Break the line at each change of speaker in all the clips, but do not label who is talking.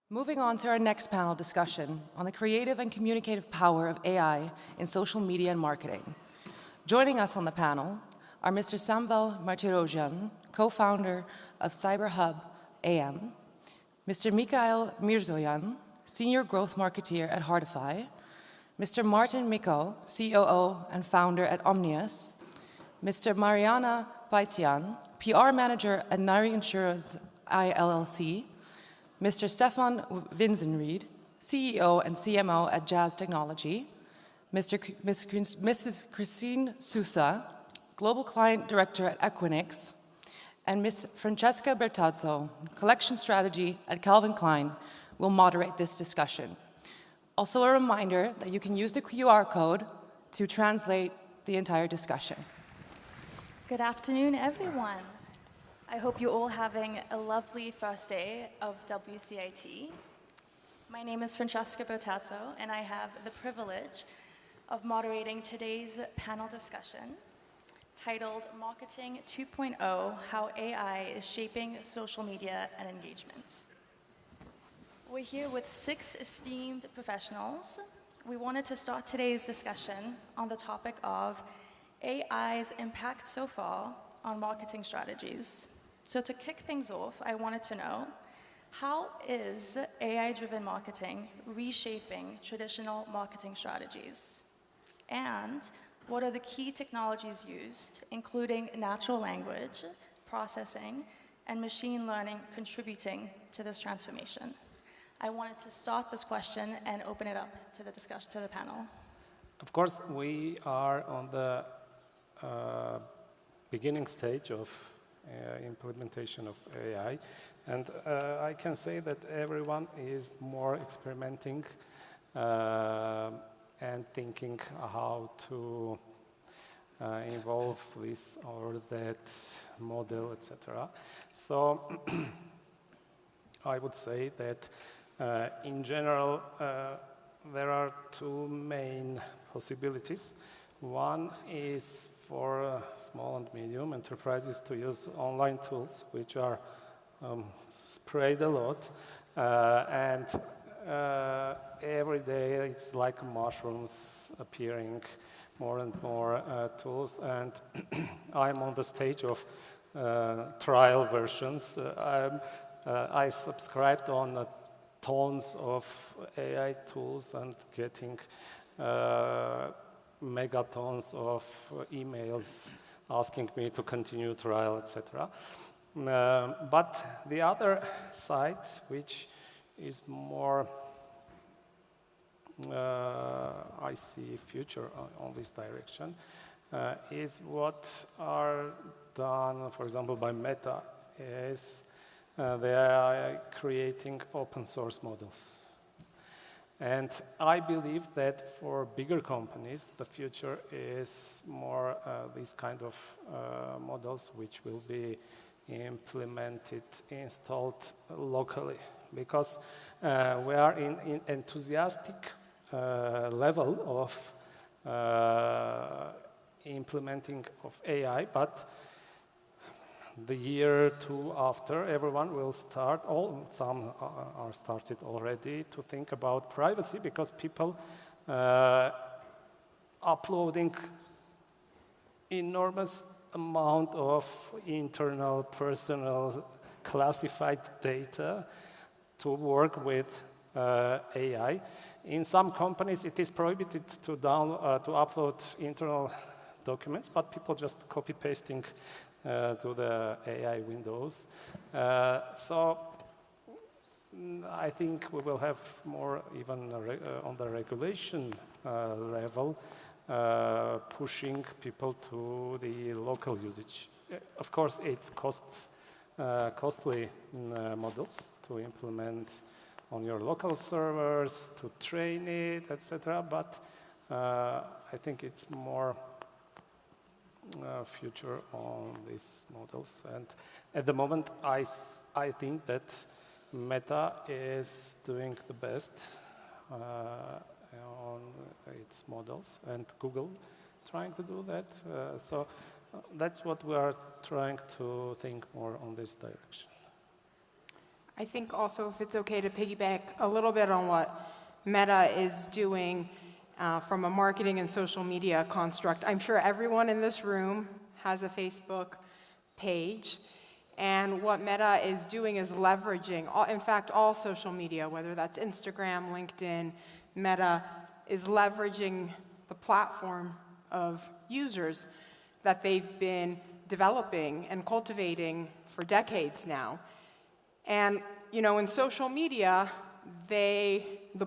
Moving on to our next panel discussion on the creative and communicative power of AI in social media and marketing. Joining us on the panel are Mr. Samvel Martirosyan, co-founder of CyberHub AM, Mr. Mikhail Mirzoyan, senior growth marketeer at Heartify, Mr. Martin Miko, COO and founder at Omnius, Mr. Mariana Baitian, PR manager at Nari Insurance ILLC, Mr. Stefan Winzenried, CEO and CMO at Jazz Technology, Mrs. Christine Sousa, Global Client Director at Equinix, and Ms. Francesca Bertazzo, Collection Strategy at Calvin Klein, will moderate this discussion. Also a reminder that you can use the QR code to translate the entire discussion.
Good afternoon, everyone. I hope you're all having a lovely first day of WCIT. My name is Francesca Bertazzo, and I have the privilege of moderating today's panel discussion titled Marketing 2.0, How AI is Shaping Social Media and Engagement. We're here with 6 esteemed professionals. We wanted to start today's discussion on the topic of AI's impact so far on marketing strategies. So to kick things off, I wanted to know, how is AI-driven marketing reshaping traditional marketing strategies? And what are the key technologies used, including natural language, processing, and machine learning contributing to this transformation? I wanted to start this question and open it up to the discussion, to the panel.
Of course, we are on the beginning stage of implementation of AI, and I can say that everyone is more experimenting and thinking how to involve this or that model, etc. So I would say that in general there are 2 main possibilities. One is for small and medium enterprises to use online tools, which are spread a lot, and every day it's like mushrooms appearing, more and more tools, and I'm on the stage of trial versions. I subscribed on tons of AI tools and getting megatons of emails asking me to continue trial, etc. But the other side, which is more, I see future on this direction, is what are done, for example, by Meta, is they are creating open source models. And I believe that for bigger companies, the future is more these kind of models which will be implemented, installed locally. Because we are in enthusiastic level of implementing of AI, but the year 2 after, everyone will start, some are started already, to think about privacy, because people uploading enormous amount of internal, personal, classified data to work with AI. In some companies, it is prohibited to upload internal documents, but people just copy-pasting to the AI windows. So I think we will have more even on the regulation level, pushing people to the local usage. Of course, it's costly models to implement on your local servers, to train it, etc. But I think it's more future on these models, and at the moment I think that Meta is doing the best on its models, and Google trying to do that. So that's what we are trying to think more on this direction.
I think also if it's okay to piggyback a little bit on what Meta is doing from a marketing and social media construct. I'm sure everyone in this room has a Facebook page. And what Meta is doing is leveraging, in fact, all social media, whether that's Instagram, LinkedIn, Meta, is leveraging the platform of users that they've been developing and cultivating for decades now. And, you know, in social media, the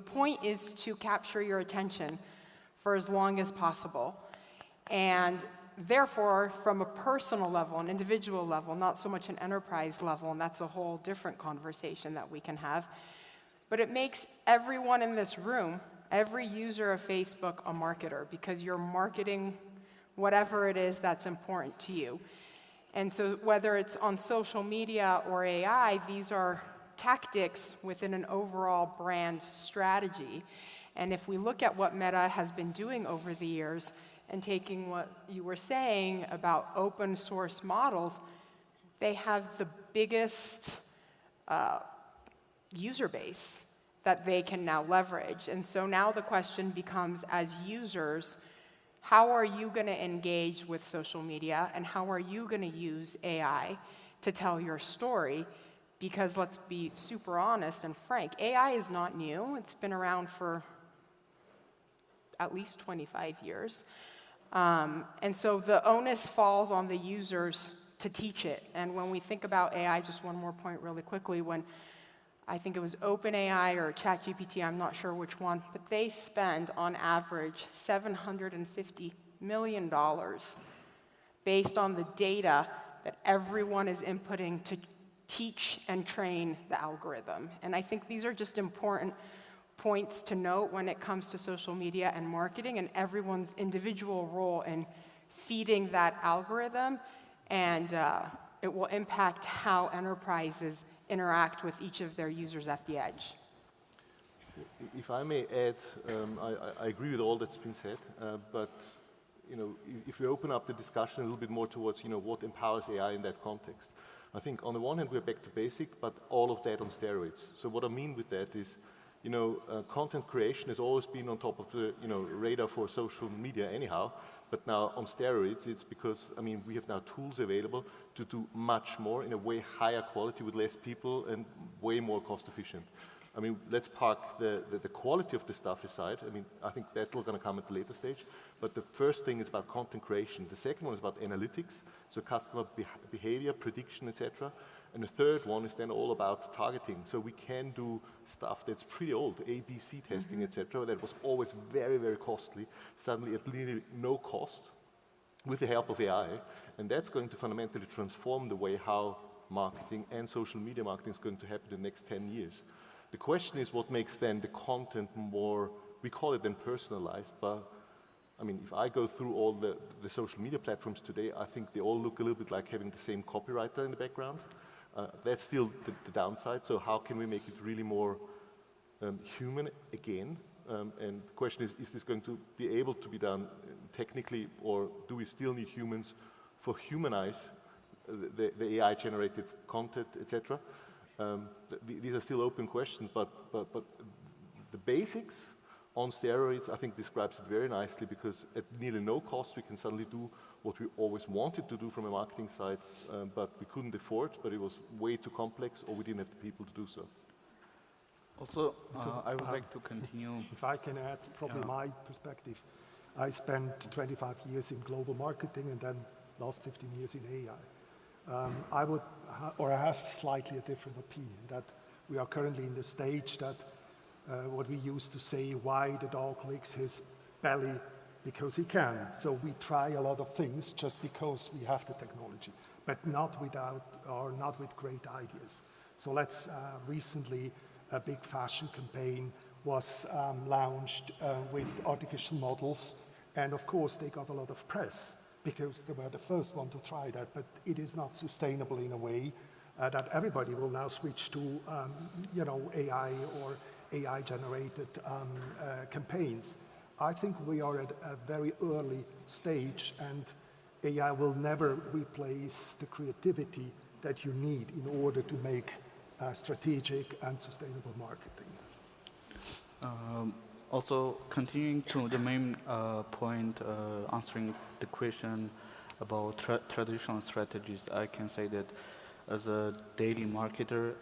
point is to capture your attention for as long as possible. And therefore, from a personal level, an individual level, not so much an enterprise level, and that's a whole different conversation that we can have, but it makes everyone in this room, every user of Facebook, a marketer, because you're marketing whatever it is that's important to you. And so whether it's on social media or AI, these are tactics within an overall brand strategy. And if we look at what Meta has been doing over the years, and taking what you were saying about open source models, they have the biggest user base that they can now leverage. And so now the question becomes, as users, how are you going to engage with social media, and how are you going to use AI to tell your story? Because let's be super honest and frank, AI is not new. It's been around for at least 25 years. And so the onus falls on the users to teach it. And when we think about AI, just one more point really quickly, when I think it was OpenAI or ChatGPT, I'm not sure which one, but they spend on average $750 million based on the data that everyone is inputting to teach and train the algorithm. And I think these are just important points to note when it comes to social media and marketing and everyone's individual role in feeding that algorithm, and it will impact how enterprises interact with each of their users at the edge.
If I may add, I agree with all that's been said, but you know, if we open up the discussion a little bit more towards, you know, what empowers AI in that context, I think on the one hand we're back to basic, but all of that on steroids. So what I mean with that is, you know, content creation has always been on top of the, you know, radar for social media anyhow, but now on steroids, it's because, I mean, we have now tools available to do much more in a way higher quality with less people and way more cost efficient. I mean, let's park the quality of the stuff aside. I mean, I think that's going to come at a later stage. But the first thing is about content creation. The second one is about analytics, so customer behavior, prediction, etc. And the third one is then all about targeting. So we can do stuff that's pretty old, A/B/C testing, etc. That was always very, very costly, suddenly at nearly no cost with the help of AI. And that's going to fundamentally transform the way how marketing and social media marketing is going to happen in the next 10 years. The question is what makes then the content more, we call it then personalized, but I mean, if I go through all the social media platforms today, I think they all look a little bit like having the same copywriter in the background. That's still the downside, so how can we make it really more human again? And the question is this going to be able to be done technically, or do we still need humans for humanize the AI-generated content, etc.? These are still open questions, but the basics on steroids, I think, describes it very nicely, because at nearly no cost we can suddenly do what we always wanted to do from a marketing side, but we couldn't afford, but it was way too complex, or we didn't have the people to do so.
Also, I would like to continue.
If I can add probably my perspective. I spent 25 years in global marketing and then last 15 years in AI. I have slightly a different opinion, that we are currently in the stage that what we used to say, why the dog licks his belly, because he can. So we try a lot of things just because we have the technology, but not with great ideas. So recently a big fashion campaign was launched with artificial models, and of course they got a lot of press because they were the first one to try that, but it is not sustainable in a way that everybody will now switch to AI or AI-generated campaigns. I think we are at a very early stage, and AI will never replace the creativity that you need in order to make strategic and sustainable marketing.
Also, continuing to the main point, answering the question about traditional strategies, I can say that as a daily marketer,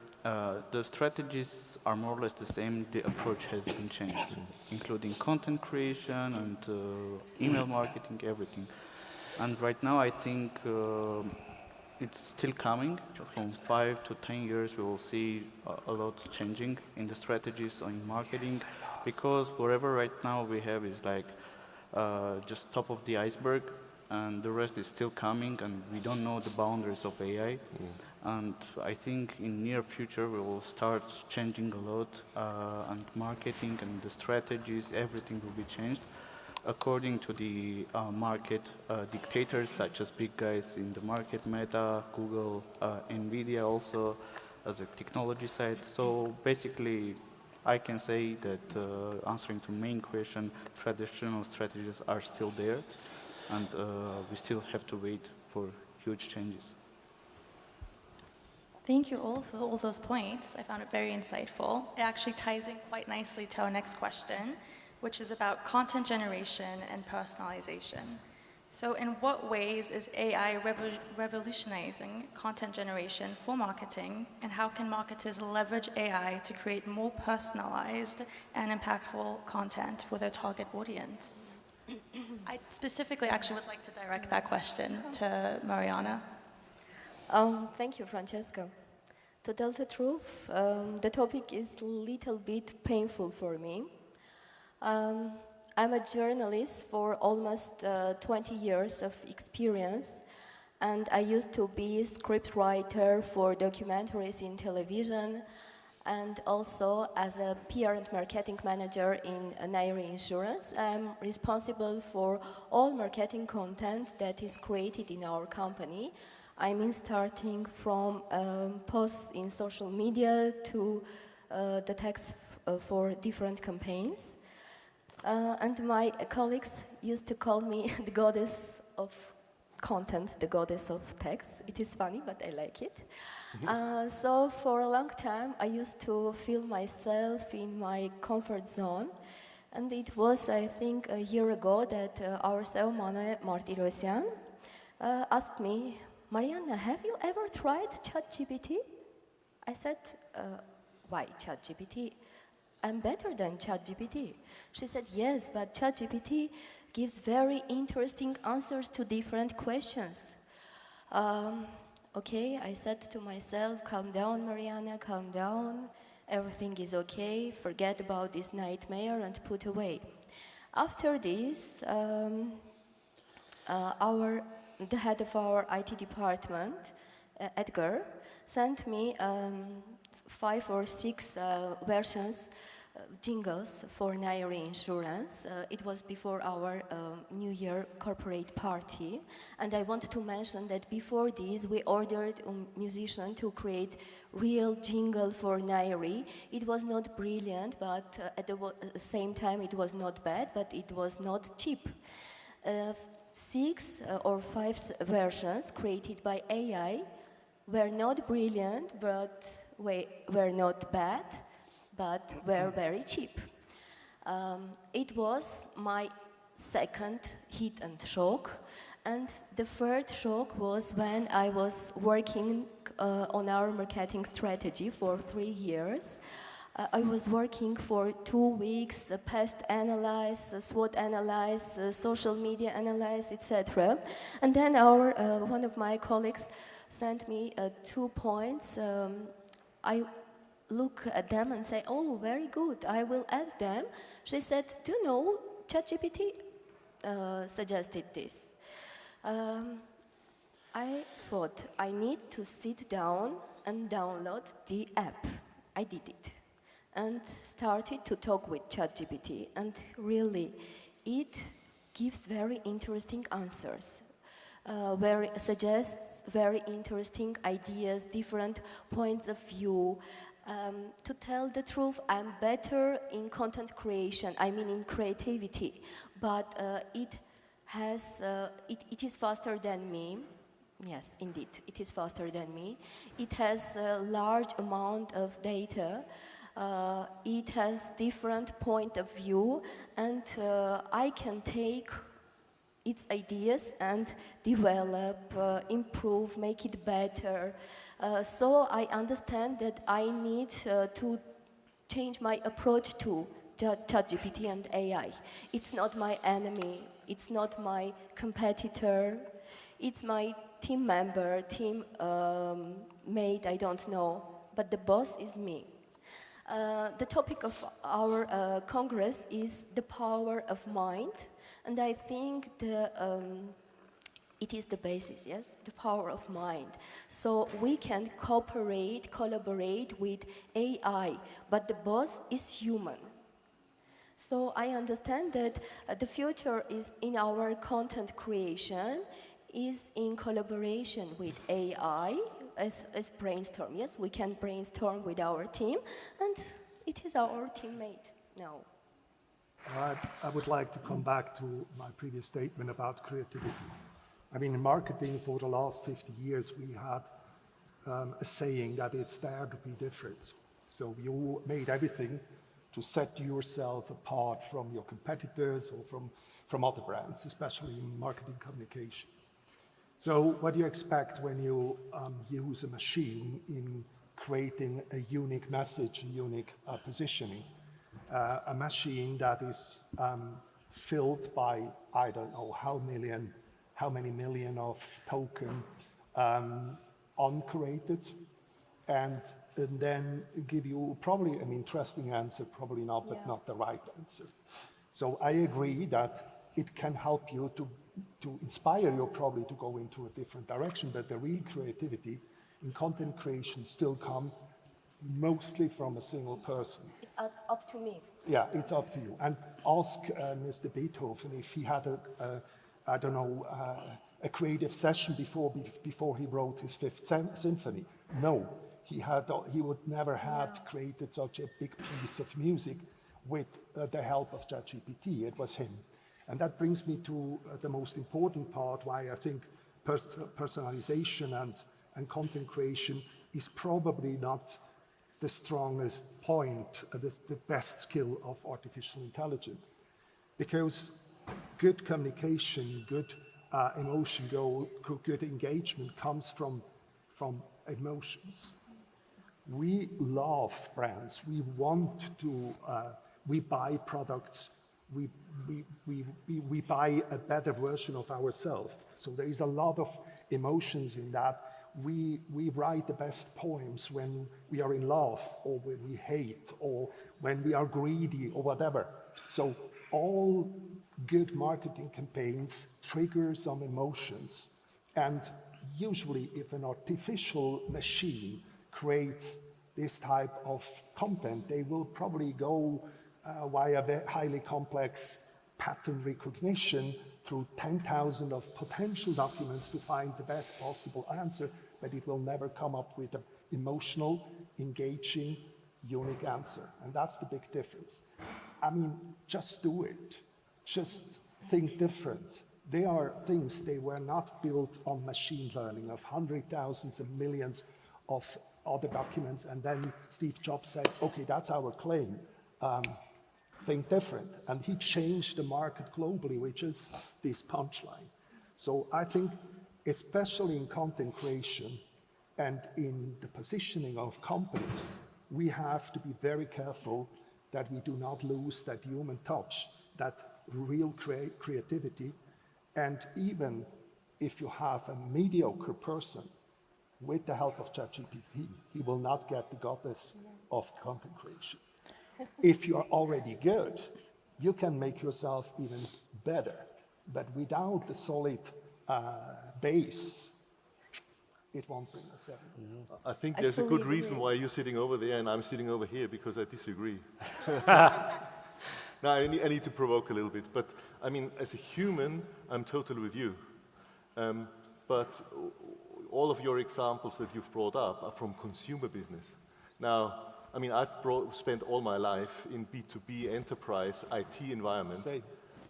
the strategies are more or less the same. The approach has been changed, including content creation and email marketing, everything. And right now, I think it's still coming. From 5 to 10 years, we will see a lot changing in the strategies in marketing, because whatever right now we have is like just top of the iceberg, and the rest is still coming, and we don't know the boundaries of AI. And I think in near future we will start changing a lot, and marketing and the strategies, everything will be changed according to the market dictators, such as big guys in the market, Meta, Google, Nvidia also as a technology side. So basically, I can say that answering to main question, traditional strategies are still there, and we still have to wait for huge changes.
Thank you all for all those points. I found it very insightful. It actually ties in quite nicely to our next question, which is about content generation and personalization. So in what ways is AI revolutionizing content generation for marketing, and how can marketers leverage AI to create more personalized and impactful content for their target audience? I specifically actually would like to direct that question to Mariana.
Thank you, Francesca. To tell the truth, the topic is a little bit painful for me. I'm a journalist for almost 20 years of experience, and I used to be a script writer for documentaries in television, and also as a PR and marketing manager in Nairi Insurance. I'm responsible for all marketing content that is created in our company. I mean, starting from posts in social media to the text for different campaigns. And my colleagues used to call me the goddess of content, the goddess of text. It is funny, but I like it. So for a long time, I used to feel myself in my comfort zone. And it was, I think, a year ago that our CEO, Mane Martirosyan, asked me, Mariana, have you ever tried ChatGPT? I said, why ChatGPT? I'm better than ChatGPT. She said, yes, but ChatGPT gives very interesting answers to different questions. Okay, I said to myself, calm down, Mariana, calm down. Everything is okay. Forget about this nightmare and put away. After this, the head of our IT department, Edgar, sent me 5 or 6 versions, jingles for Nairi Insurance. It was before our New Year corporate party. And I want to mention that before this, we ordered a musician to create real jingle for Nairi. It was not brilliant, but at the same time, it was not bad, but it was not cheap. 6 or 5 versions created by AI were not brilliant, but were not bad, but were very cheap. It was my second hit and shock, and the third shock was when I was working on our marketing strategy for 3 years. I was working for 2 weeks, pest analyze, SWOT analyze, social media analyze, etc. And then one of my colleagues sent me 2 points. I look at them and say, oh, very good, I will add them. She said, do you know, ChatGPT suggested this. I thought I need to sit down and download the app. I did it and started to talk with ChatGPT, and really, it gives very interesting answers, suggests very interesting ideas, different points of view. To tell the truth, I'm better in content creation, I mean in creativity, but it is faster than me. Yes, indeed, it is faster than me. It has a large amount of data. It has different point of view, and I can take its ideas and develop, improve, make it better. So I understand that I need to change my approach to ChatGPT and AI. It's not my enemy, it's not my competitor, it's my team member, team mate, I don't know, but the boss is me. The topic of our Congress is the power of mind, and I think it is the basis, yes? The power of mind. So we can cooperate, collaborate with AI, but the boss is human. So I understand that the future is in our content creation, is in collaboration with AI, as brainstorm. Yes, we can brainstorm with our team, and it is our teammate now.
I would like to come back to my previous statement about creativity. I mean, in marketing for the last 50 years, we had a saying that it's there to be different. So you made everything to set yourself apart from your competitors or from other brands, especially in marketing communication. So what do you expect when you use a machine in creating a unique message, a unique positioning? A machine that is filled by, I don't know, how many million of token uncreated, and then give you probably an interesting answer, probably not, but not the right answer. So I agree that it can help you to inspire you probably to go into a different direction, but the real creativity in content creation still comes mostly from a single person.
It's up to me.
Yeah, it's up to you. And ask Mr. Beethoven if he had a creative session before he wrote his Fifth Symphony. No, he would never have created such a big piece of music with the help of ChatGPT. It was him. And that brings me to the most important part, why I think personalization and content creation is probably not the strongest point, the best skill of artificial intelligence. Because good communication, good emotion, good engagement comes from emotions. We love brands. We want to, we buy products. We buy a better version of ourselves. So there is a lot of emotions in that. We write the best poems when we are in love, or when we hate, or when we are greedy, or whatever. So all good marketing campaigns trigger some emotions. And usually if an artificial machine creates this type of content, they will probably go via highly complex pattern recognition through 10,000 of potential documents to find the best possible answer, but it will never come up with an emotional, engaging, unique answer. And that's the big difference. I mean, just do it. Just think different. They are things, they were not built on machine learning of hundreds, thousands, and millions of other documents. And then Steve Jobs said, okay, that's our claim. Think different. And he changed the market globally, which is this punchline. So I think, especially in content creation and in the positioning of companies, we have to be very careful that we do not lose that human touch, that real creativity. And even if you have a mediocre person, with the help of ChatGPT, he will not get the goddess of content creation. If you are already good, you can make yourself even better. But without the solid base, it won't bring us anywhere.
I think there's a good reason why you're sitting over there and I'm sitting over here, because I disagree. Now, I need to provoke a little bit, but I mean, as a human, I'm totally with you. But all of your examples that you've brought up are from consumer business. Now, I mean, I've spent all my life in B2B enterprise IT environment.
Same.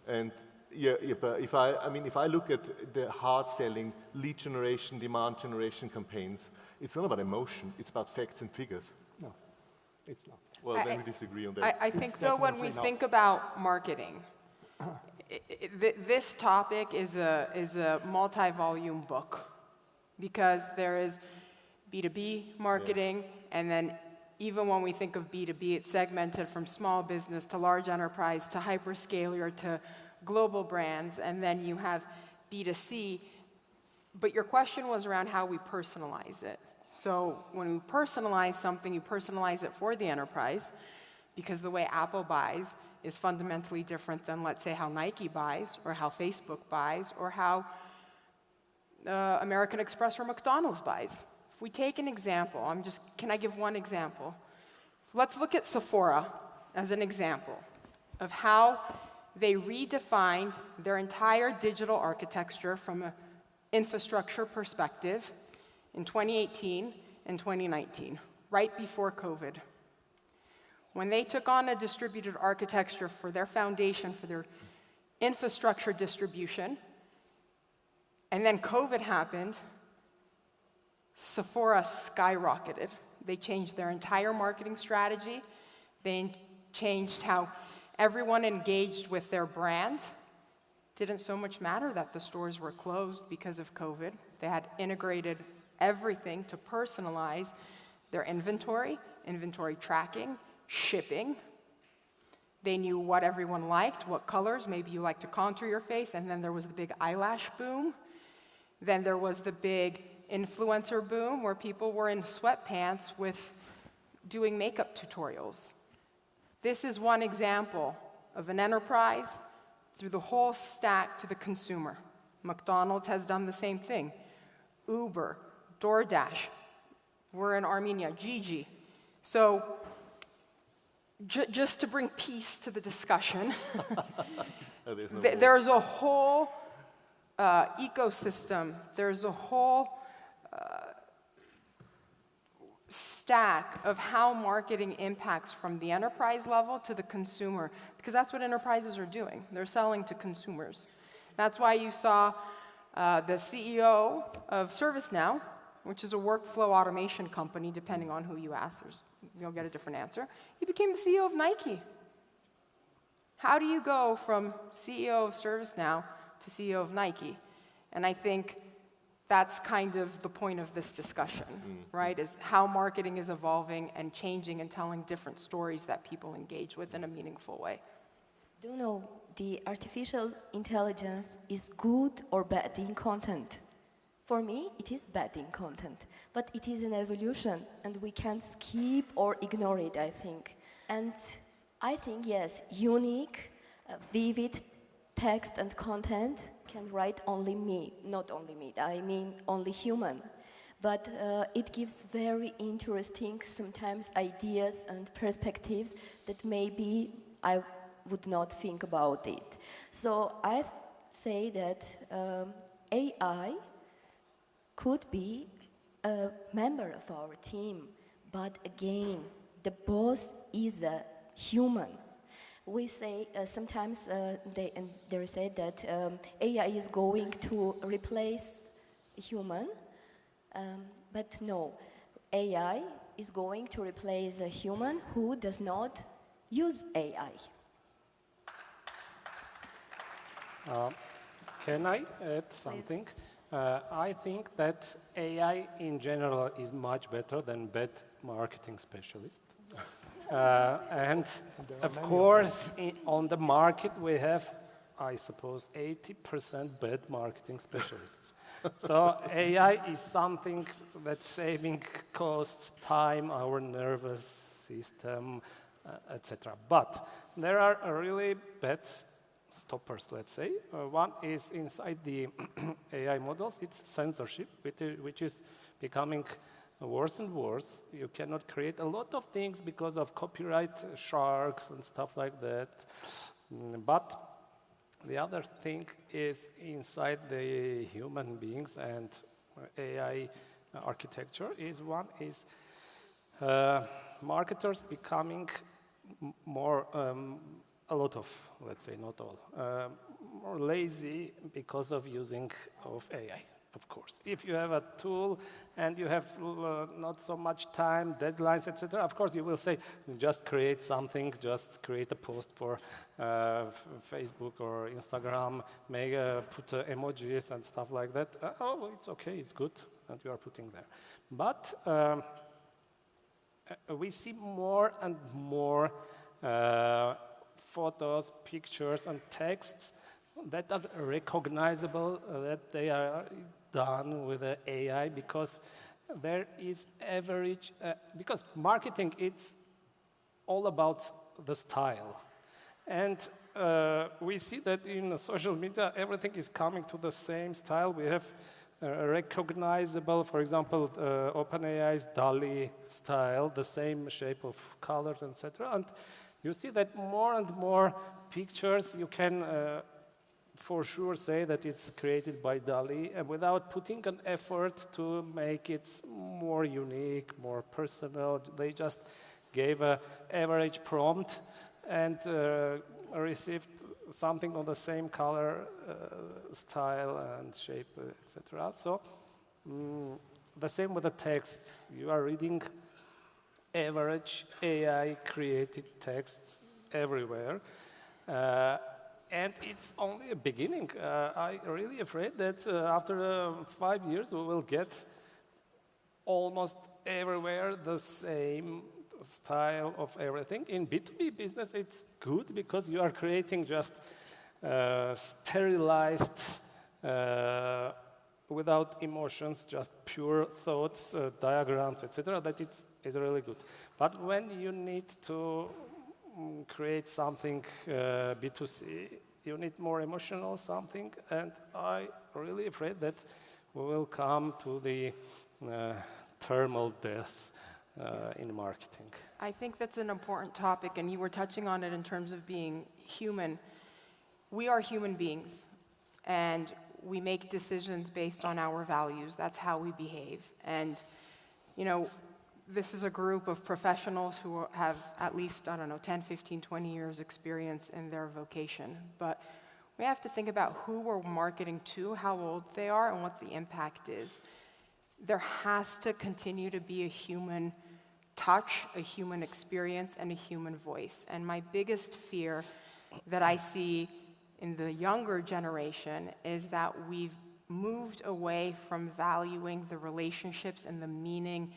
And Yeah, but if I look at the hard-selling lead generation, demand generation campaigns, it's not about emotion, it's about facts and figures.
No, it's not.
Well, then we disagree on that.
I think, though, when we think about marketing, this topic is a multi-volume book, because there is B2B marketing, and then even when we think of B2B, it's segmented from small business to large enterprise to hyperscaler to global brands, and then you have B2C. But your question was around how we personalize it. So when we personalize something, you personalize it for the enterprise, because the way Apple buys is fundamentally different than, let's say, how Nike buys, or how Facebook buys, or how American Express or McDonald's buys. If we take an example, can I give one example? Let's look at Sephora as an example of how they redefined their entire digital architecture from an infrastructure perspective in 2018 and 2019, right before COVID. When they took on a distributed architecture for their foundation, for their infrastructure distribution, and then COVID happened, Sephora skyrocketed. They changed their entire marketing strategy. They changed how everyone engaged with their brand. Didn't so much matter that the stores were closed because of COVID. They had integrated everything to personalize their inventory tracking, shipping. They knew what everyone liked, what colors. Maybe you like to contour your face, and then there was the big eyelash boom. Then there was the big influencer boom where people were in sweatpants doing makeup tutorials. This is one example of an enterprise through the whole stack to the consumer. McDonald's has done the same thing. Uber, DoorDash, we're in Armenia, Gigi. So just to bring peace to the discussion, there's a whole ecosystem, there's a whole stack of how marketing impacts from the enterprise level to the consumer, because that's what enterprises are doing. They're selling to consumers. That's why you saw the CEO of ServiceNow, which is a workflow automation company, depending on who you ask, you'll get a different answer. He became the CEO of Nike. How do you go from CEO of ServiceNow to CEO of Nike? And I think that's kind of the point of this discussion, right? Is how marketing is evolving and changing and telling different stories that people engage with in a meaningful way.
Do you know the artificial intelligence is good or bad in content? For me, it is bad in content, but it is an evolution, and we can't skip or ignore it, I think. And I think, yes, unique, vivid text and content can write only me, not only me, I mean only human. But it gives very interesting, sometimes ideas and perspectives that maybe I would not think about it. So I say that AI could be a member of our team, but again, the boss is a human. We say, sometimes they say that AI is going to replace a human, but no, AI is going to replace a human who does not use AI.
Can I add something? I think that AI in general is much better than bad marketing specialist. And of course, on the market we have, I suppose, 80% bad marketing specialists. So AI is something that's saving costs, time, our nervous system, etc. But there are really bad stoppers, let's say. One is inside the AI models, it's censorship, which is becoming worse and worse. You cannot create a lot of things because of copyright sharks and stuff like that. But the other thing is inside the human beings and AI architecture is marketers becoming more a lot of, let's say, not all, more lazy because of using of AI, of course. If you have a tool and you have not so much time, deadlines, etc., of course you will say, just create something, just create a post for Facebook or Instagram, put emojis and stuff like that. Oh, it's okay, it's good, and you are putting there. But we see more and more photos, pictures, and texts that are recognizable, that they are done with the AI, because there is average, because marketing, it's all about the style. And we see that in social media, everything is coming to the same style. We have recognizable, for example, OpenAI's DALL-E style, the same shape of colors, etc. And you see that more and more pictures, you can for sure say that it's created by DALL-E, and without putting an effort to make it more unique, more personal. They just gave an average prompt and received something on the same color, style, and shape, etc. So the same with the texts. You are reading average AI-created texts everywhere. And it's only a beginning. I'm really afraid that after 5 years, we will get almost everywhere the same style of everything. In B2B business, it's good because you are creating just sterilized, without emotions, just pure thoughts, diagrams, etc. That is really good. But when you need to create something B2C, you need more emotional something, and I'm really afraid that we will come to the thermal death in marketing.
I think that's an important topic, and you were touching on it in terms of being human. We are human beings, and we make decisions based on our values. That's how we behave. And, you know, this is a group of professionals who have at least, 10, 15, 20 years experience in their vocation. But we have to think about who we're marketing to, how old they are, and what the impact is. There has to continue to be a human touch, a human experience, and a human voice. And my biggest fear that I see in the younger generation is that we've moved away from valuing the relationships and the meaning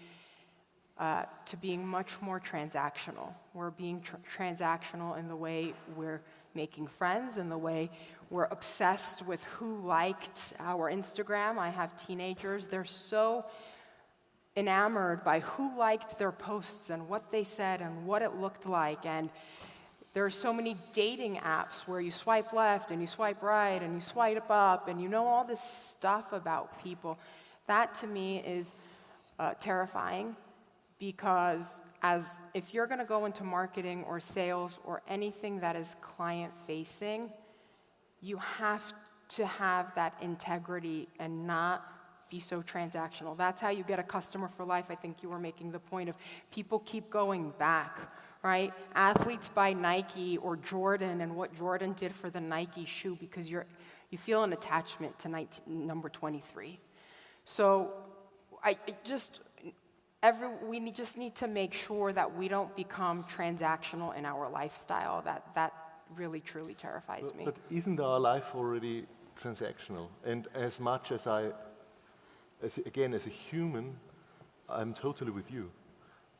to being much more transactional. We're being transactional in the way we're making friends, in the way we're obsessed with who liked our Instagram. I have teenagers, they're so enamored by who liked their posts and what they said and what it looked like. And there are so many dating apps where you swipe left and you swipe right and you swipe up and you know all this stuff about people. That to me is terrifying, because if you're going to go into marketing or sales or anything that is client-facing, you have to have that integrity and not be so transactional. That's how you get a customer for life. I think you were making the point of people keep going back, right? Athletes buy Nike or Jordan and what Jordan did for the Nike shoe because you feel an attachment to number 23. So we just need to make sure that we don't become transactional in our lifestyle. That really, truly terrifies me.
But isn't our life already transactional? And as much as as a human, I'm totally with you.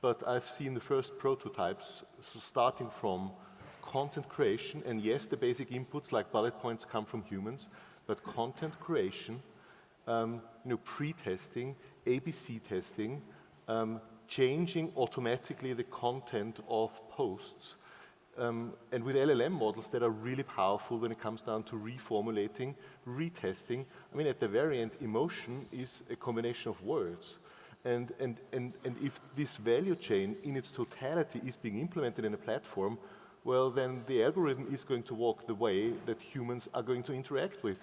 But I've seen the first prototypes, so starting from content creation, and yes, the basic inputs like bullet points come from humans, but content creation, pre-testing, ABC testing, changing automatically the content of posts, and with LLM models that are really powerful when it comes down to reformulating, retesting. I mean, at the very end, emotion is a combination of words. And if this value chain in its totality is being implemented in a platform, well, then the algorithm is going to walk the way that humans are going to interact with.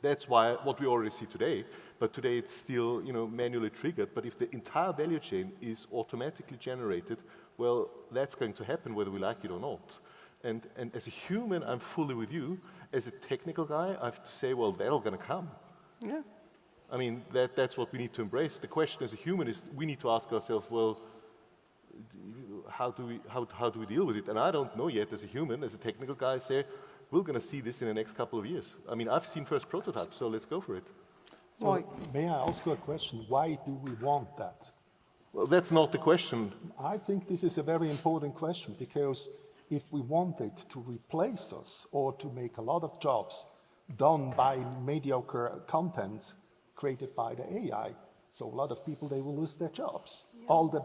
That's why what we already see today, but today it's still manually triggered. But if the entire value chain is automatically generated, well, that's going to happen whether we like it or not. And as a human, I'm fully with you. As a technical guy, I have to say, well, they're all going to come.
Yeah.
I mean, that's what we need to embrace. The question as a human is, we need to ask ourselves, well, how do we deal with it? And I don't know yet as a human, as a technical guy, I say, we're going to see this in the next couple of years. I mean, I've seen first prototypes, so let's go for it.
So may I ask you a question? Why do we want that?
Well, that's not the question.
I think this is a very important question, because if we wanted to replace us or to make a lot of jobs done by mediocre content created by the AI, so a lot of people, they will lose their jobs. Yeah. All the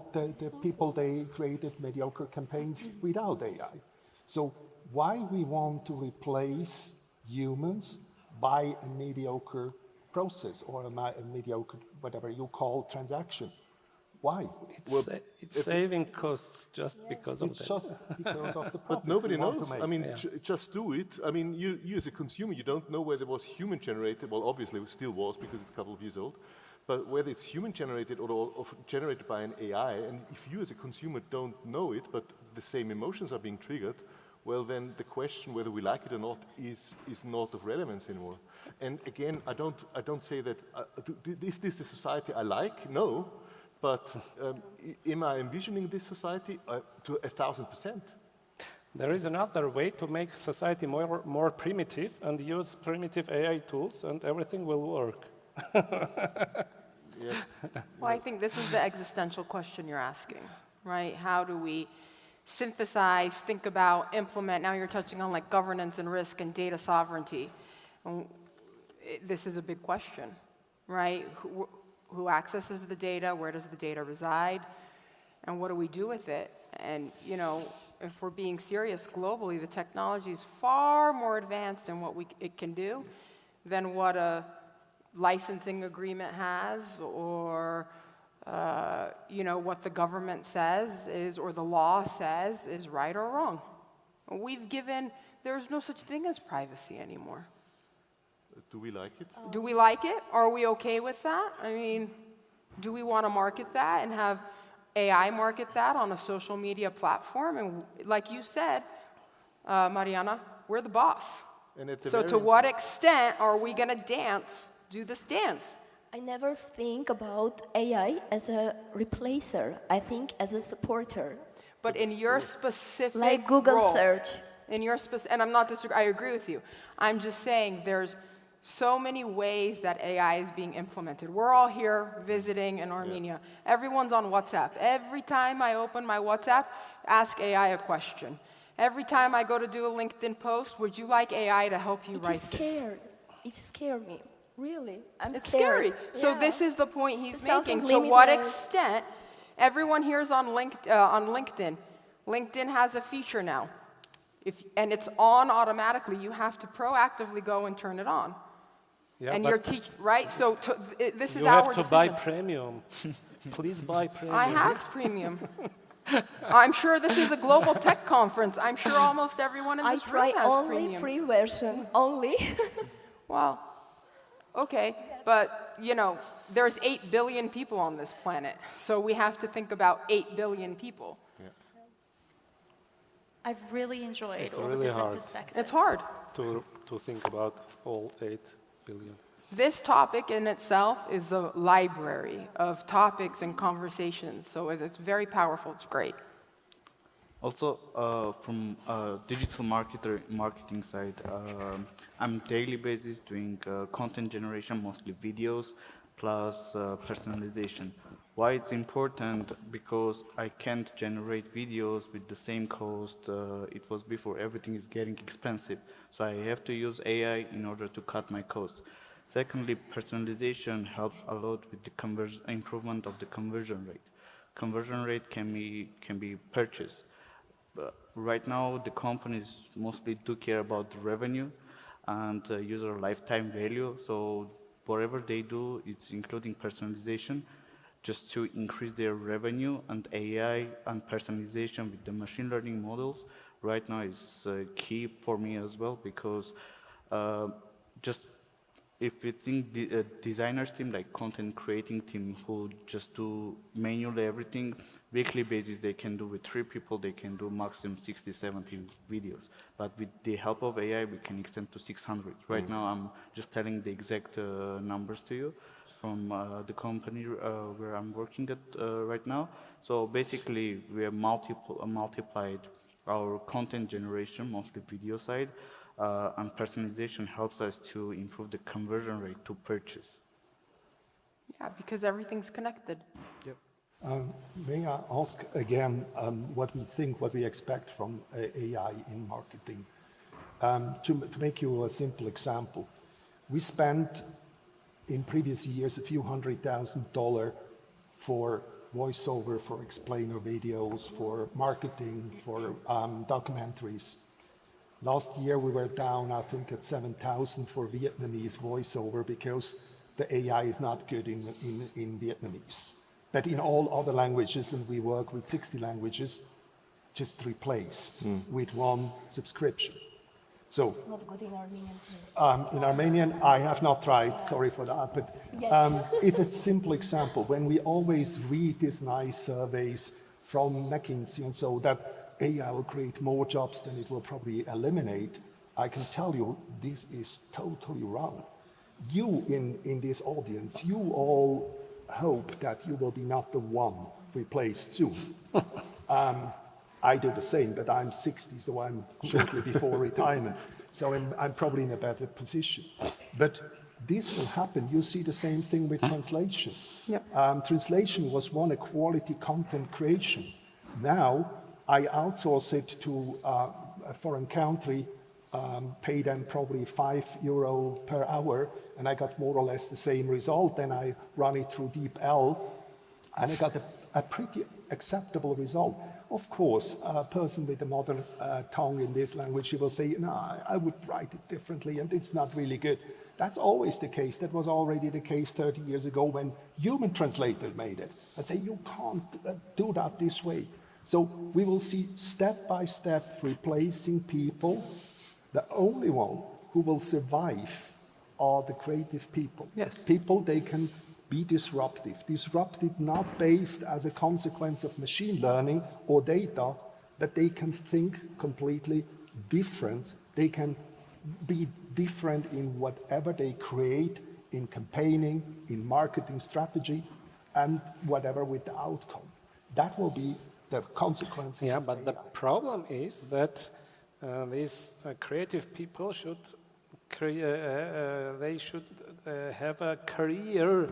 people, they created mediocre campaigns without AI. So why we want to replace humans by a mediocre process or a mediocre, whatever you call, transaction? Why?
It's saving costs just because of that.
It's just because of the profit.
But nobody knows. I mean,
Yeah.
just do it. I mean, you as a consumer, you don't know whether it was human generated. Well, obviously it still was because it's a couple of years old. But whether it's human generated or generated by an AI, and if you as a consumer don't know it, but the same emotions are being triggered, well, then the question whether we like it or not is not of relevance anymore. And again, I don't say that is this the society I like? No. But am I envisioning this society to 1,000%?
There is another way to make society more primitive and use primitive AI tools, and everything will work.
Yes.
Well, I think this is the existential question you're asking, right? How do we synthesize, think about, implement? Now you're touching on like governance and risk and data sovereignty. This is a big question, right? Who accesses the data? Where does the data reside? And what do we do with it? And, you know, if we're being serious globally, the technology is far more advanced in what it can do than what a licensing agreement has, or you know, what the government says is, or the law says is right or wrong. There's no such thing as privacy anymore.
Do we like it?
Do we like it? Are we okay with that? I mean, do we want to market that and have AI market that on a social media platform? And like you said, Mariana, we're the boss. So to what extent are we going to do this dance?
I never think about AI as a replacer. I think as a supporter.
But in your specific
like Google
role,
search.
And I'm not disagreeing, I agree with you. I'm just saying there's so many ways that AI is being implemented. We're all here visiting in Armenia. Yeah. Everyone's on WhatsApp. Every time I open my WhatsApp, ask AI a question. Every time I go to do a LinkedIn post, would you like AI to help you write this?
It scares me. Really,
it's
scared.
Scary. So this is the point he's making. To
limited.
what extent? Everyone here is on LinkedIn. LinkedIn has a feature now, and it's on automatically. You have to proactively go and turn it on.
Yeah,
and you're right. So this is
you
our
have to
decision.
buy premium. Please buy premium.
I have premium. I'm sure this is a global tech conference. I'm sure almost everyone in this room has
only
premium.
Free version, only.
Well, okay, but you know, there's 8 billion people on this planet, so we have to think about 8 billion people.
Yeah.
I've really enjoyed all
really
the different
hard.
perspectives.
It's hard.
To think about all 8 billion.
This topic in itself is a library of topics and conversations, so it's very powerful. It's great.
Also, from digital marketing side, I'm daily basis doing content generation, mostly videos, plus personalization. Why it's important? Because I can't generate videos with the same cost it was before. Everything is getting expensive. So I have to use AI in order to cut my costs. Secondly, personalization helps a lot with the improvement of the conversion rate. Conversion rate can be purchased. But right now, the companies mostly do care about the revenue and user lifetime value. So whatever they do, it's including personalization, just to increase their revenue. And AI and personalization with the machine learning models right now is key for me as well, because just if you think the designers team, like content creating team, who just do manually everything, weekly basis, they can do with 3 people, they can do maximum 60, 70 videos. But with the help of AI, we can extend to 600. Right now, I'm just telling the exact numbers to you from the company where I'm working at right now. So basically, we have multiplied our content generation, mostly video side, and personalization helps us to improve the conversion rate to purchase.
Yeah, because everything's connected.
Yep.
May I ask again what we think, what we expect from AI in marketing? To make you a simple example, we spent in previous years a few $100,000 for voiceover, for explainer videos, for marketing, for documentaries. Last year we were down, I think, at 7,000 for Vietnamese voiceover because the AI is not good in Vietnamese. But in all other languages, and we work with 60 languages, just replaced with one subscription. So,
It's not good in Armenian too.
in Armenian, I have not tried, sorry for that, but it's a simple example. When we always read these nice surveys from McKinsey and so that AI will create more jobs than it will probably eliminate, I can tell you this is totally wrong. You in this audience, you all hope that you will be not the one replaced soon. I do the same, but I'm 60, so I'm shortly before retirement. So I'm probably in a better position. But this will happen. You see the same thing with translation.
Yep.
Translation was one, a quality content creation. Now, I outsource it to a foreign country, pay them probably €5 per hour, and I got more or less the same result. Then I run it through DeepL, and I got a pretty acceptable result. Of course, a person with a mother tongue in this language, she will say, no, I would write it differently, and it's not really good. That's always the case. That was already the case 30 years ago when human translator made it. I say, you can't do that this way. So we will see step by step replacing people. The only one who will survive are the creative people.
Yes.
People, they can be disruptive. Disruptive not based as a consequence of machine learning or data, but they can think completely different. They can be different in whatever they create, in campaigning, in marketing strategy, and whatever with the outcome. That will be the consequences.
Yeah,
of
but
AI.
the problem is that these creative people should they should have a career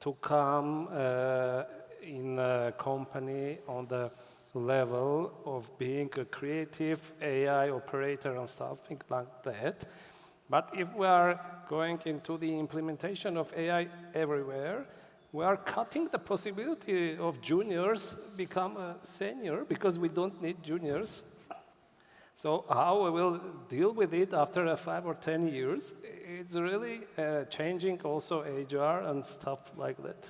to come in a company on the level of being a creative AI operator and something like that. But if we are going into the implementation of AI everywhere, we are cutting the possibility of juniors become a senior because we don't need juniors. So how we will deal with it after 5 or 10 years, it's really changing also HR and stuff like that.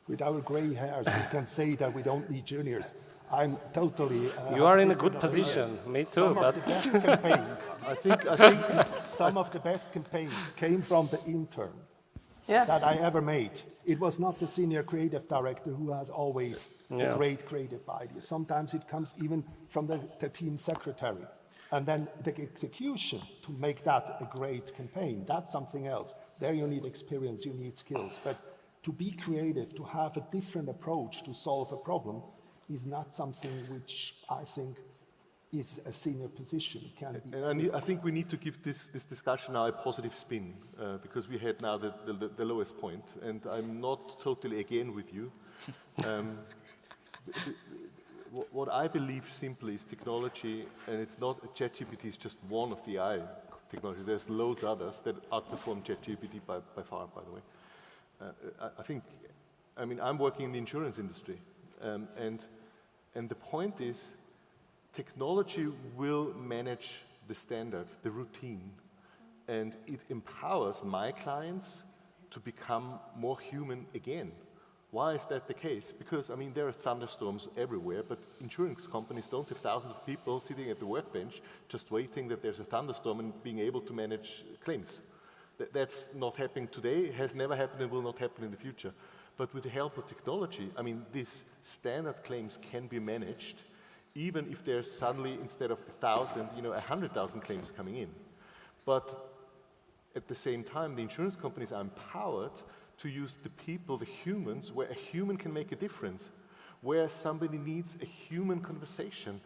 With our gray hairs, we can say that we don't need juniors. I'm totally...
You are in a good position, me too, but...
Of the best campaigns,
I think
some of the best campaigns came from the intern that I ever made. It was not the senior creative director who has always the great creative ideas. Sometimes it comes even from the team secretary. And then the execution to make that a great campaign, that's something else. There you need experience, you need skills. But to be creative, to have a different approach to solve a problem is not something which I think is a senior position. It can be.
And I think we need to give this discussion now a positive spin because we had now the lowest point, and I'm not totally again with you. What I believe simply is technology, and it's not, ChatGPT is just one of the AI technologies. There's loads others that outperform ChatGPT by far, by the way. I mean, I'm working in the insurance industry, and the point is, technology will manage the standard, the routine, and it empowers my clients to become more human again. Why is that the case? Because, I mean, there are thunderstorms everywhere, but insurance companies don't have thousands of people sitting at the workbench just waiting that there's a thunderstorm and being able to manage claims. That's not happening today, has never happened and will not happen in the future. But with the help of technology, I mean, these standard claims can be managed, even if there's suddenly, instead of 1,000, 100,000 claims coming in. But at the same time, the insurance companies are empowered to use the people, the humans, where a human can make a difference, where somebody needs a human conversation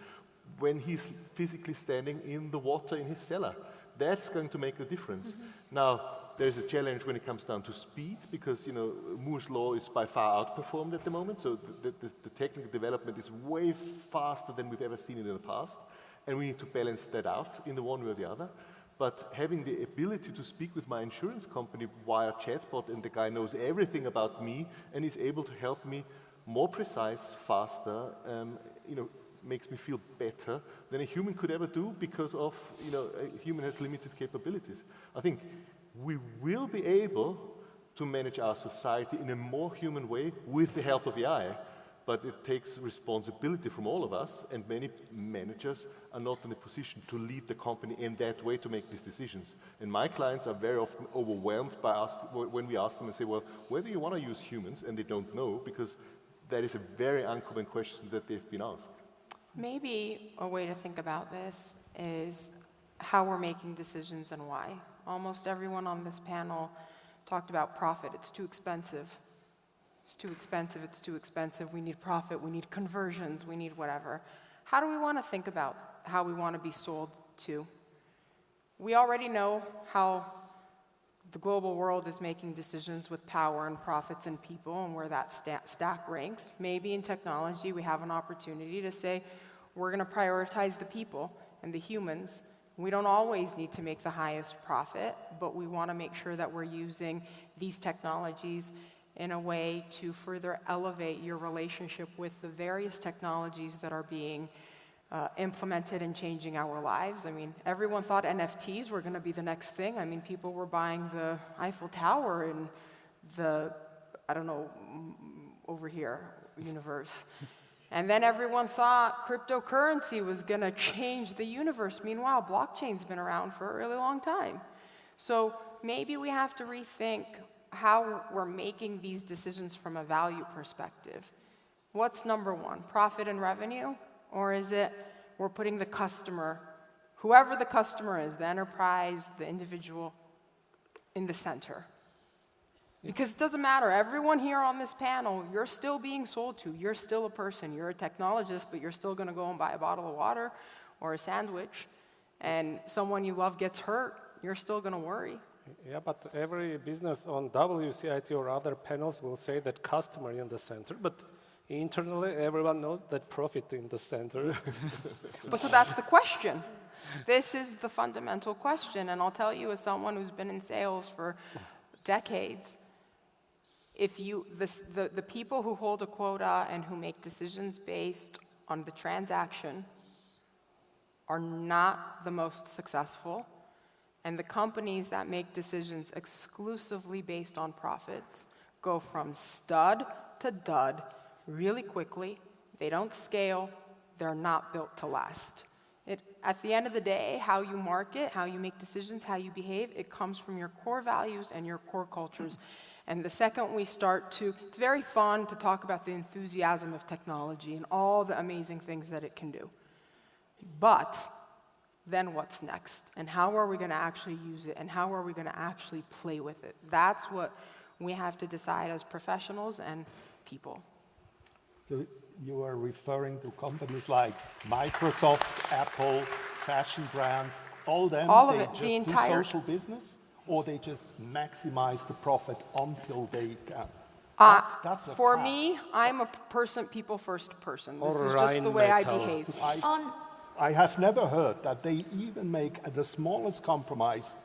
when he's physically standing in the water in his cellar. That's going to make a difference. Now, there's a challenge when it comes down to speed, because Moore's law is by far outperformed at the moment, so the technical development is way faster than we've ever seen it in the past, and we need to balance that out in the one way or the other. But having the ability to speak with my insurance company via chatbot, and the guy knows everything about me and is able to help me more precise, faster, makes me feel better than a human could ever do, because of, a human has limited capabilities. I think we will be able to manage our society in a more human way with the help of AI, but it takes responsibility from all of us, and many managers are not in a position to lead the company in that way to make these decisions. And my clients are very often overwhelmed by when we ask them and say, well, where do you want to use humans? And they don't know, because that is a very uncommon question that they've been asked.
Maybe a way to think about this is how we're making decisions and why. Almost everyone on this panel talked about profit. It's too expensive. It's too expensive, it's too expensive. We need profit, we need conversions, we need whatever. How do we want to think about how we want to be sold to? We already know how the global world is making decisions with power and profits and people, and where that stack ranks. Maybe in technology we have an opportunity to say, we're going to prioritize the people and the humans. We don't always need to make the highest profit, but we want to make sure that we're using these technologies in a way to further elevate your relationship with the various technologies that are being implemented and changing our lives. I mean, everyone thought NFTs were going to be the next thing. I mean, people were buying the Eiffel Tower in the, I don't know, over here universe. And then everyone thought cryptocurrency was going to change the universe. Meanwhile, blockchain's been around for a really long time. So maybe we have to rethink how we're making these decisions from a value perspective. What's number one, profit and revenue? Or is it we're putting the customer, whoever the customer is, the enterprise, the individual, in the center? Because it doesn't matter, everyone here on this panel, you're still being sold to. You're still a person. You're a technologist, but you're still going to go and buy a bottle of water or a sandwich, and someone you love gets hurt, you're still going to worry.
Yeah, but every business on WCIT or other panels will say that customer in the center, but internally everyone knows that profit in the center.
But so that's the question. This is the fundamental question, and I'll tell you as someone who's been in sales for decades, if the people who hold a quota and who make decisions based on the transaction are not the most successful. And the companies that make decisions exclusively based on profits go from stud to dud really quickly. They don't scale. They're not built to last. At the end of the day, how you market, how you make decisions, how you behave, it comes from your core values and your core cultures. And the second we start to, it's very fun to talk about the enthusiasm of technology and all the amazing things that it can do. But then what's next? And how are we going to actually use it? And how are we going to actually play with it? That's what we have to decide as professionals and people.
So you are referring to companies like Microsoft, Apple, fashion brands, all them,
all of
they
it,
just
the entire
do social business, or they just maximize the profit until they can? That's a
for
fact.
me, I'm a people first person. This is just the way I behave.
I have never heard that they even make the smallest compromise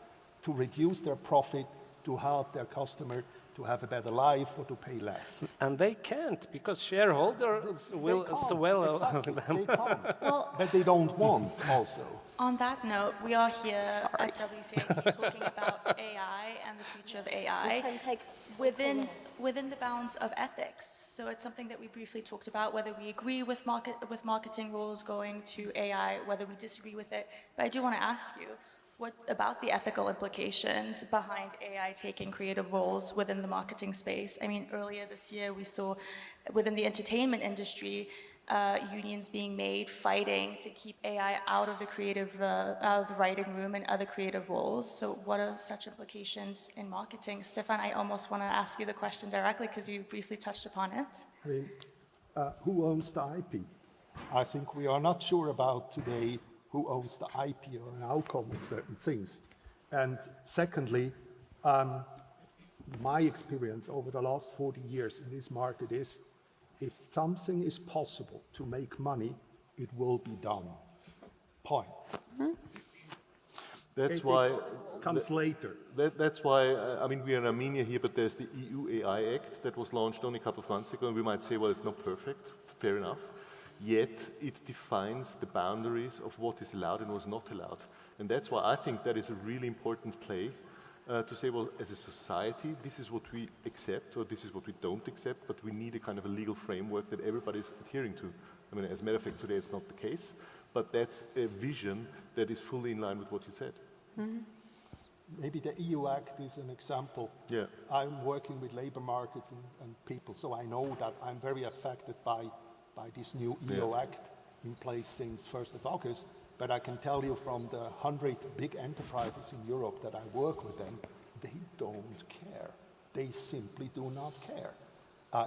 to reduce their profit to help their customer to have a better life or to pay less.
And they can't, because shareholders will swallow them.
They can't. But they don't want also.
On that note, we are here at WCIT talking about AI and the future of AI within the bounds of ethics. So it's something that we briefly talked about, whether we agree with marketing rules going to AI, whether we disagree with it. But I do want to ask you, what about the ethical implications behind AI taking creative roles within the marketing space? I mean, earlier this year we saw within the entertainment industry unions being made fighting to keep AI out of the out of the writing room and other creative roles. So what are such implications in marketing? Stefan, I almost want to ask you the question directly because you briefly touched upon it.
I mean, who owns the IP? I think we are not sure about today who owns the IP or an outcome of certain things. And secondly, my experience over the last 40 years in this market is, if something is possible to make money, it will be done. Point.
That's why
comes later.
That's why, I mean, we are in Armenia here, but there's the EU AI Act that was launched only a couple of months ago, and we might say, well, it's not perfect, fair enough. Yet it defines the boundaries of what is allowed and what is not allowed. And that's why I think that is a really important play to say, well, as a society, this is what we accept or this is what we don't accept, but we need a kind of a legal framework that everybody is adhering to. I mean, as a matter of fact, today it's not the case, but that's a vision that is fully in line with what you said.
Mm-hmm. Maybe the EU Act is an example.
Yeah.
I'm working with labor markets and people, so I know that I'm very affected by this new EU Act in place since 1st of August. But I can tell you from the 100 big enterprises in Europe that I work with them, they don't care. They simply do not care.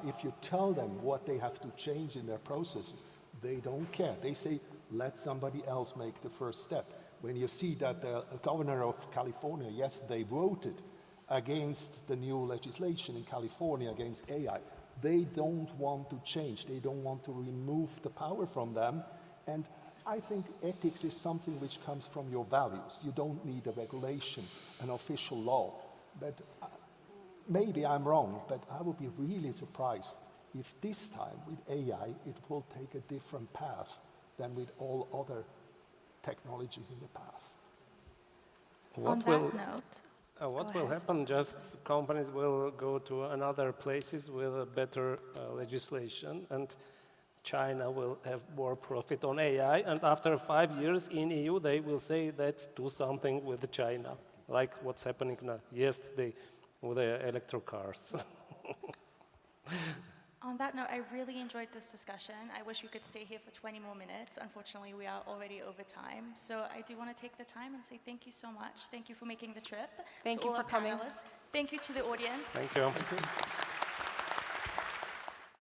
If you tell them what they have to change in their processes, they don't care. They say, let somebody else make the first step. When you see that the governor of California yesterday voted against the new legislation in California against AI, they don't want to change. They don't want to remove the power from them. And I think ethics is something which comes from your values. You don't need a regulation, an official law. But maybe I'm wrong, but I would be really surprised if this time with AI it will take a different path than with all other technologies in the past.
On that note,
what will happen? Just companies will go to another places with a better legislation, and China will have more profit on AI, and after 5 years in EU, they will say, let's do something with China, like what's happening now yesterday with the electric cars.
On that note, I really enjoyed this discussion. I wish we could stay here for 20 more minutes. Unfortunately, we are already over time. So I do want to take the time and say thank you so much. Thank you for making the trip.
Thank you for coming.
Thank you to the audience.
Thank you.